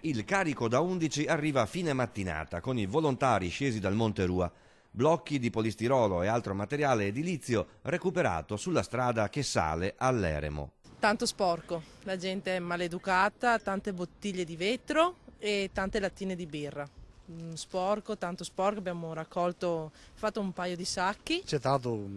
Il carico da 11 arriva a fine mattinata con i volontari scesi dal Monte Rua. Blocchi di polistirolo e altro materiale edilizio recuperato sulla strada che sale all'Eremo. Tanto sporco, la gente è maleducata, tante bottiglie di vetro e tante lattine di birra. Sporco, tanto sporco, abbiamo fatto un paio di sacchi. C'è tanto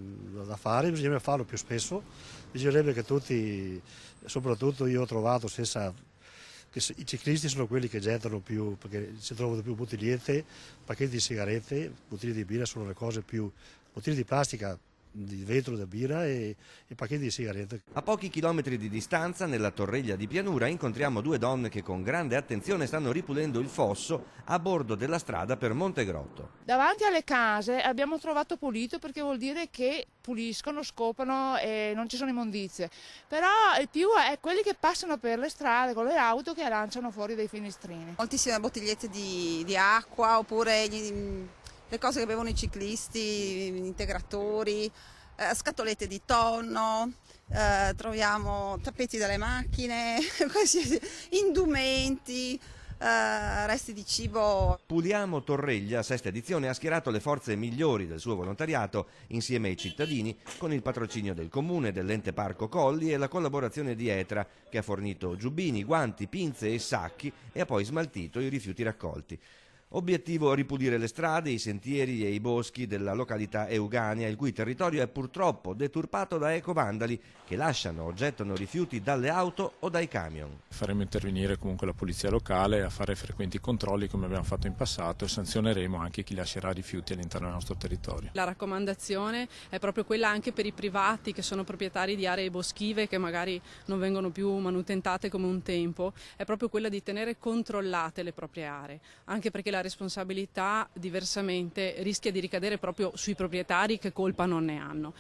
da fare, bisogna farlo più spesso, bisognerebbe che tutti, soprattutto io ho trovato che i ciclisti sono quelli che gettano più, perché si trovano più bottigliette, pacchetti di sigarette, bottiglie di birra sono le cose più, bottiglie di plastica, di vetro da birra e pacchetti di sigarette. A pochi chilometri di distanza, nella Torreglia di Pianura, incontriamo due donne che con grande attenzione stanno ripulendo il fosso a bordo della strada per Montegrotto. Davanti alle case abbiamo trovato pulito perché vuol dire che puliscono, scopano e non ci sono immondizie. Però il più è quelli che passano per le strade con le auto che lanciano fuori dai finestrini. Moltissime bottigliette di acqua oppure le cose che bevono i ciclisti, integratori, scatolette di tonno, troviamo tappeti delle macchine, indumenti, resti di cibo. Puliamo Torreglia, sesta edizione, ha schierato le forze migliori del suo volontariato insieme ai cittadini con il patrocinio del comune, dell'ente Parco Colli e la collaborazione di Etra che ha fornito giubbini, guanti, pinze e sacchi e ha poi smaltito i rifiuti raccolti. Obiettivo: ripulire le strade, i sentieri e i boschi della località Eugania, il cui territorio è purtroppo deturpato da ecovandali che lasciano o gettano rifiuti dalle auto o dai camion. Faremo intervenire comunque la polizia locale a fare frequenti controlli come abbiamo fatto in passato e sanzioneremo anche chi lascerà rifiuti all'interno del nostro territorio. La raccomandazione è proprio quella anche per i privati che sono proprietari di aree boschive che magari non vengono più manutentate come un tempo, è proprio quella di tenere controllate le proprie aree, anche perché la responsabilità diversamente rischia di ricadere proprio sui proprietari che colpa non ne hanno.